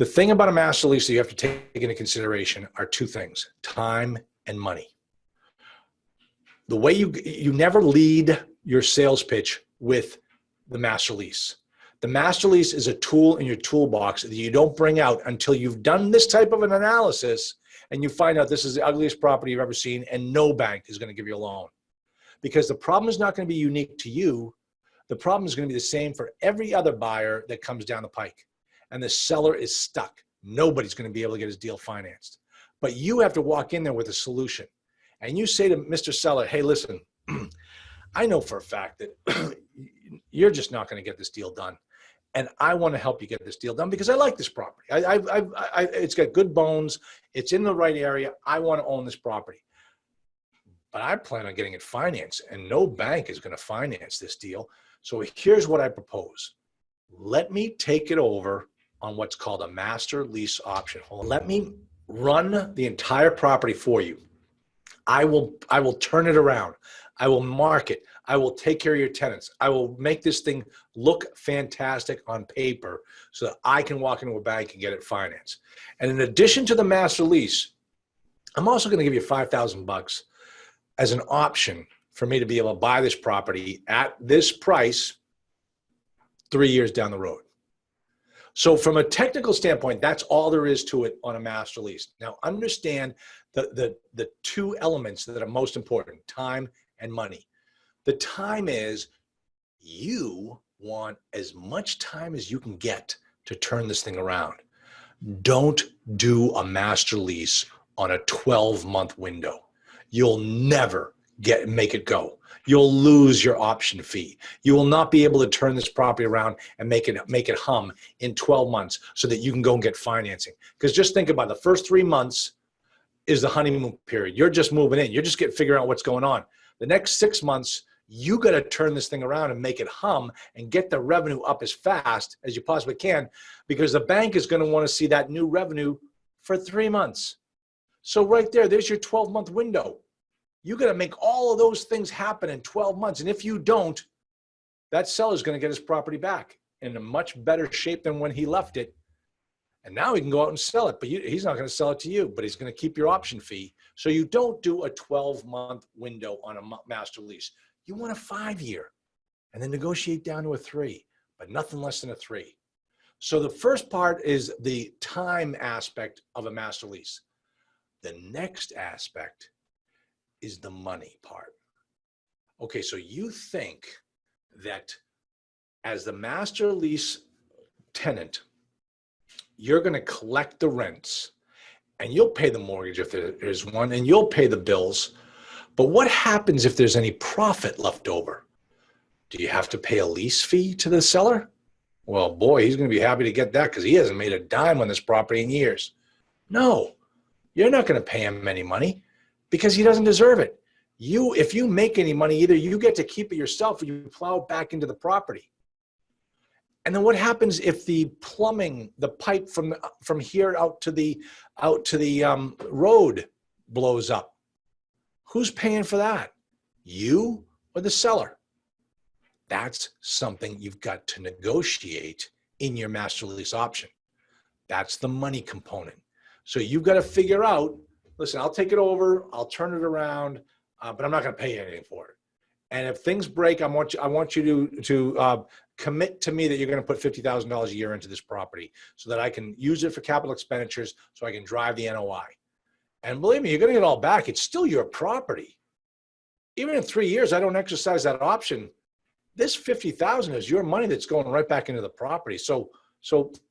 The thing about a master lease that you have to take into consideration are two things: time and money. The way you never lead your sales pitch with the master lease. The master lease is a tool in your toolbox that you don't bring out until you've done this type of an analysis and you find out this is the ugliest property you've ever seen and no bank is going to give you a loan. Because the problem is not going to be unique to you. The problem is going to be the same for every other buyer that comes down the pike. And the seller is stuck. Nobody's going to be able to get his deal financed. But you have to walk in there with a solution. And you say to Mr. Seller, hey, listen, I know for a fact that you're just not going to get this deal done. And I want to help you get this deal done because I like this property. It's got good bones. It's in the right area. I want to own this property. But I plan on getting it financed, and no bank is going to finance this deal. So here's what I propose. Let me take it over on what's called a master lease option. Let me run the entire property for you. I will turn it around. I will market. I will take care of your tenants. I will make this thing look fantastic on paper so that I can walk into a bank and get it financed. And in addition to the master lease, I'm also going to give you $5,000 as an option for me to be able to buy this property at this price 3 years down the road. So from a technical standpoint, that's all there is to it on a master lease. Now understand the two elements that are most important: time and money. The time is you want as much time as you can get to turn this thing around. Don't do a master lease on a 12-month window. You'll never make it go. You'll lose your option fee. You will not be able to turn this property around and make it hum in 12 months so that you can go and get financing. Because just think about it, the first 3 months is the honeymoon period. You're just moving in. You're just figuring out what's going on. The next 6 months, you got to turn this thing around and make it hum and get the revenue up as fast as you possibly can, because the bank is going to want to see that new revenue for 3 months. So right there's your 12-month window. You got to make all of those things happen in 12 months. And if you don't, that seller's going to get his property back in a much better shape than when he left it. And now he can go out and sell it, but he's not going to sell it to you, but he's going to keep your option fee. So you don't do a 12-month window on a master lease. You want a 5-year and then negotiate down to a 3, but nothing less than a 3. So the first part is the time aspect of a master lease. The next aspect is the money part. Okay, so you think that as the master lease tenant, you're going to collect the rents and you'll pay the mortgage if there's one, and you'll pay the bills. But what happens if there's any profit left over? Do you have to pay a lease fee to the seller? Well, boy, he's going to be happy to get that because he hasn't made a dime on this property in years. No, you're not going to pay him any money because he doesn't deserve it. If you make any money, either you get to keep it yourself or you plow it back into the property. And then what happens if the plumbing, the pipe from here out to the road blows up? Who's paying for that? You or the seller? That's something you've got to negotiate in your master lease option. That's the money component. So you've got to figure out, listen, I'll take it over, I'll turn it around, but I'm not going to pay you anything for it. And if things break, I want you to commit to me that you're going to put $50,000 a year into this property so that I can use it for capital expenditures so I can drive the NOI. And believe me, you're going to get it all back. It's still your property. Even in 3 years, I don't exercise that option. This $50,000 is your money that's going right back into the property. So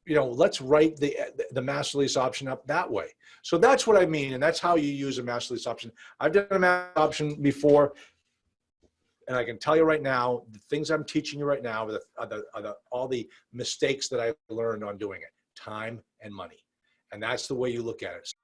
let's write the master lease option up that way. So that's what I mean, and that's how you use a master lease option. I've done a master option before, and I can tell you right now, the things I'm teaching you right now are all the mistakes that I learned on doing it: time and money. And that's the way you look at it.